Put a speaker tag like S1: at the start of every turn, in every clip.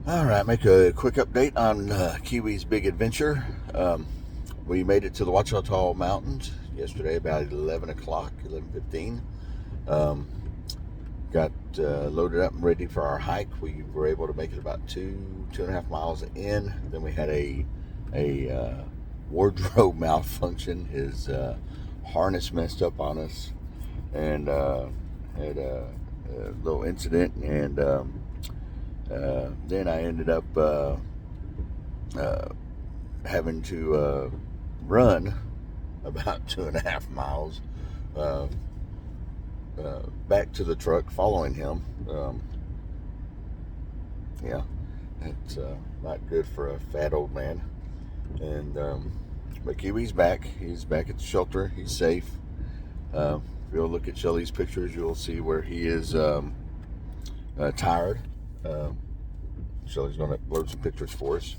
S1: All right, make a quick update on Kiwi's big adventure. We made it to the Ouachita Mountains yesterday about 11 o'clock, 11:15. Um, got loaded up and ready for our hike. We were able to make it about 2.5 miles in. Then we had a wardrobe malfunction. His harness messed up on us, and had a little incident. And then I ended up uh, having to run about 2.5 miles uh, back to the truck, following him. Yeah, it's not good for a fat old man. And but Kiwi's back. He's back at the shelter. He's safe. If you'll look at Shelly's pictures, you'll see where he is tired. Um, Shelly's going to upload some pictures for us.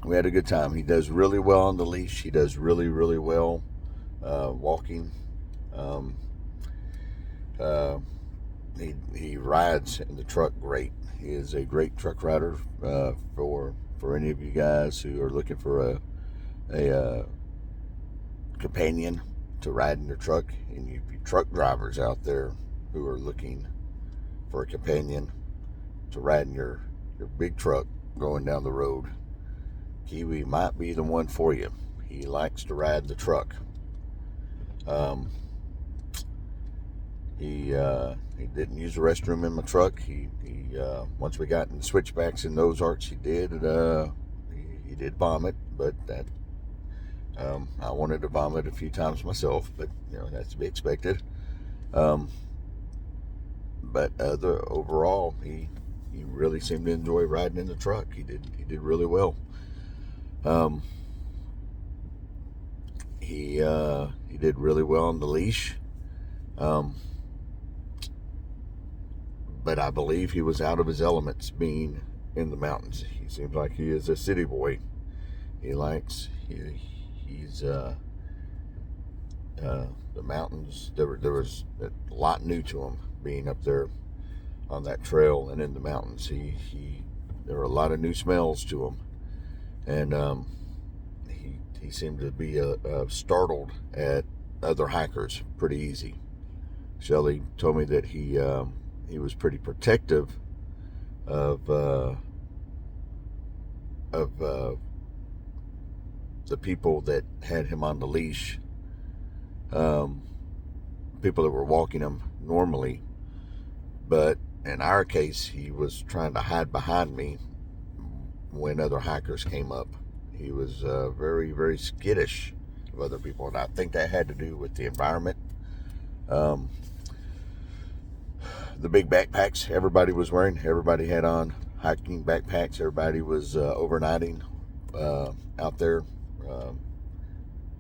S1: We had a good time. He does really well on the leash. He does really, really well walking. Um, uh, he rides in the truck great. He is a great truck rider for any of you guys who are looking for a companion to ride in your truck, and you truck drivers out there who are looking for a companion to ride in your big truck going down the road. Kiwi might be the one for you. He likes to ride the truck. He didn't use the restroom in my truck. He once we got in the switchbacks in those arcs, he did vomit, but that I wanted to vomit a few times myself, but that's to be expected. But overall, he really seemed to enjoy riding in the truck. He did really well. He did really well on the leash. But I believe he was out of his elements being in the mountains. He seems like he is a city boy. He's the mountains. There was a lot new to him being up there on that trail and in the mountains. There were a lot of new smells to him, and he seemed to be startled at other hikers pretty easy. Shelly told me that he was pretty protective of the people that had him on the leash, people that were walking him normally. But in our case, he was trying to hide behind me when other hikers came up. He was very, very skittish of other people, and I think that had to do with the environment. The big backpacks everybody was wearing. Everybody had on hiking backpacks. Everybody was overnighting out there.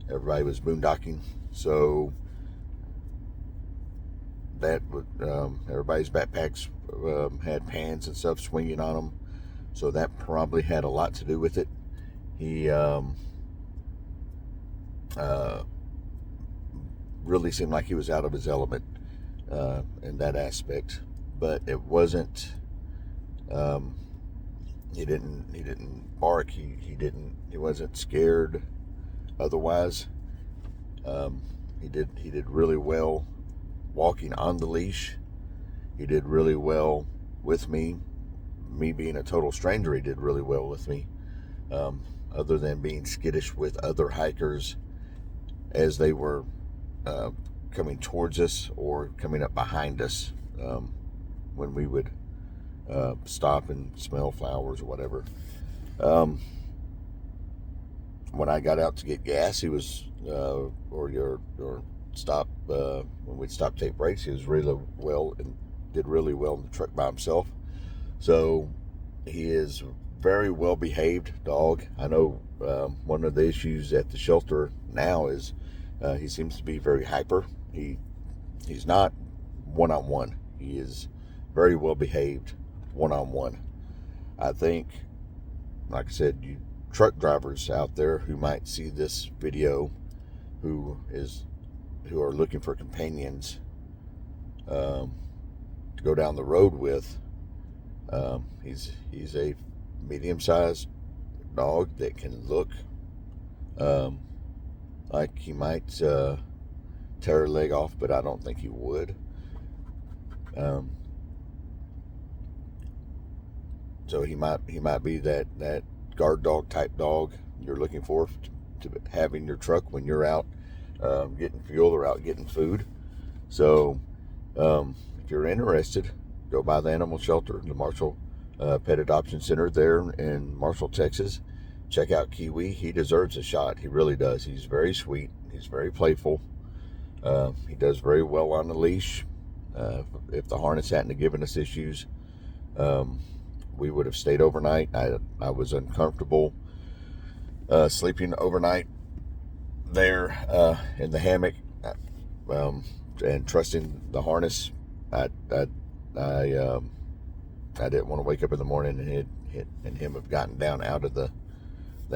S1: Everybody was boondocking. So that would, everybody's backpacks had pans and stuff swinging on them. So that probably had a lot to do with it. He really seemed like he was out of his element in that aspect, but it wasn't. He didn't bark. He wasn't scared. Otherwise, he did really well walking on the leash. He did really well with me. Me being a total stranger, he did really well with me. Other than being skittish with other hikers as they were coming towards us or coming up behind us, when we would stop and smell flowers or whatever. When I got out to get gas, he was or stop when we'd stop take breaks, he was really well and did really well in the truck by himself. So he is very well behaved dog. I know one of the issues at the shelter now is he seems to be very hyper. He's not one-on-one. He is very well behaved one-on-one. I think, like I said, you truck drivers out there who might see this video who are looking for companions to go down the road with, He's a medium-sized dog that can look like he might tear a leg off, but I don't think he would. So he might be that guard dog type dog you're looking for to have in your truck when you're out getting fuel or out getting food. So if you're interested, go by the animal shelter, the Marshall Pet Adoption Center there in Marshall, Texas. Check out Kiwi. He deserves a shot. He really does. He's very sweet. He's very playful. He does very well on the leash. If the harness hadn't given us issues, we would have stayed overnight. I was uncomfortable sleeping overnight there in the hammock, and trusting the harness. I didn't want to wake up in the morning and him have gotten down out of the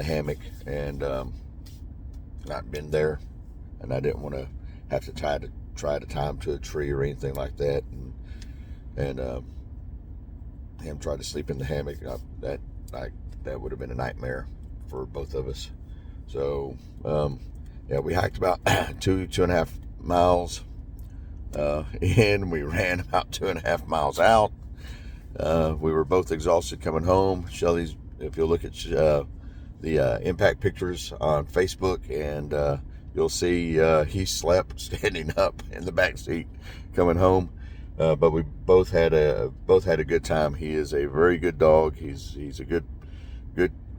S1: hammock and not been there, and I didn't want to have to try to tie him to a tree or anything like that, and him try to sleep in the hammock. That would have been a nightmare for both of us. So yeah, we hiked about 2.5 miles in. We ran about 2.5 miles out. We were both exhausted coming home. Shelly's, if you'll look at the impact pictures on Facebook, and you'll see he slept standing up in the back seat coming home. But we both had a good time. He is a very good dog. He's a good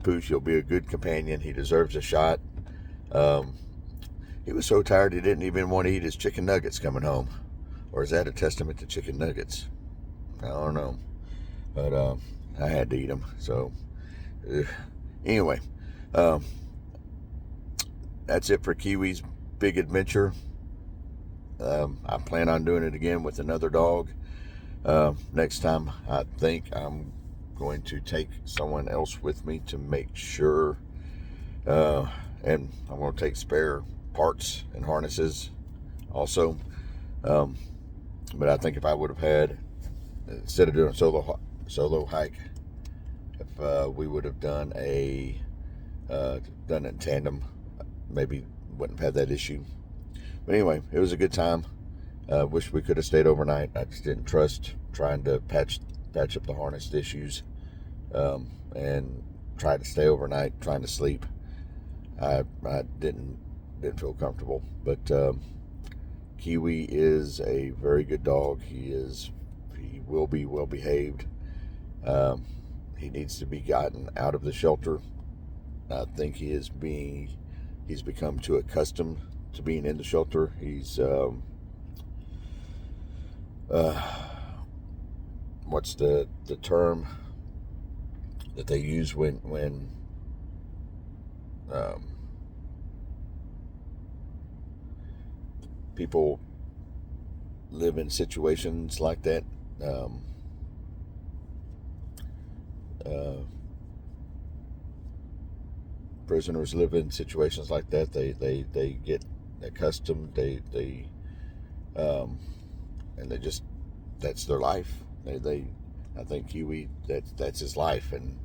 S1: pooch. He'll be a good companion. He deserves a shot. He was so tired he didn't even want to eat his chicken nuggets coming home. Or is that a testament to chicken nuggets? I don't know. But I had to eat them. So anyway, that's it for Kiwi's big adventure. I plan on doing it again with another dog. Next time, I think I'm going to take someone else with me to make sure. And I'm going to take spare parts and harnesses also. But I think if I would have had, instead of doing a solo hike, if we would have done it in tandem, maybe wouldn't have had that issue. But anyway, it was a good time. Wish we could have stayed overnight. I just didn't trust trying to patch up the harness issues, and try to stay overnight, trying to sleep. I didn't feel comfortable. But Kiwi is a very good dog. He will be well behaved. He needs to be gotten out of the shelter. I think he's become too accustomed to being in the shelter. He's what's the term that they use when people live in situations like that? Prisoners live in situations like that. They get accustomed. And they just, that's their life. I think Kiwi, that's his life, and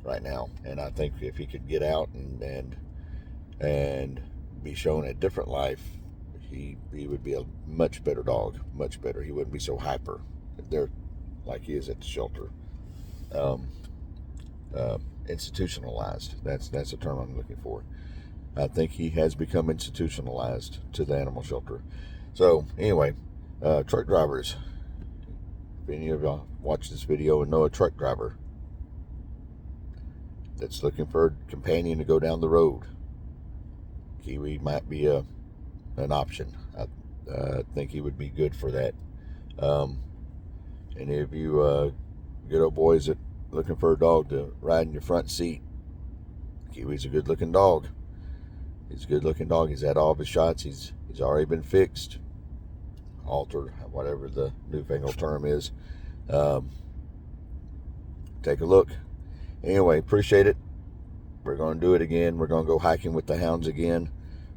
S1: right now. And I think if he could get out and be shown a different life, he would be a much better dog, much better. He wouldn't be so hyper there like he is at the shelter. Institutionalized. That's the term I'm looking for. I think he has become institutionalized to the animal shelter. So anyway, truck drivers, if any of y'all watch this video and know a truck driver that's looking for a companion to go down the road, Kiwi might be an option. I think he would be good for that. Any of you good old boys that looking for a dog to ride in your front seat, Kiwi's a good looking dog. He's a good looking dog. He's had all of his shots. He's already been fixed, altered, whatever the newfangled term is. Take a look. Anyway, appreciate it. We're going to do it again. We're going to go hiking with the hounds again.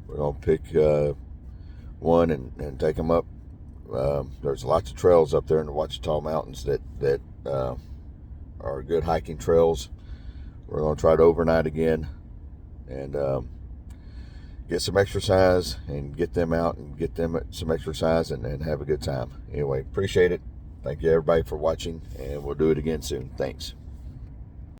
S1: We're going to pick one and take them up. There's lots of trails up there in the Ouachita Mountains that are good hiking trails. We're going to try to overnight again and get some exercise and get them out and get them some exercise and have a good time. Anyway, appreciate it. Thank you everybody for watching, and we'll do it again soon. Thanks.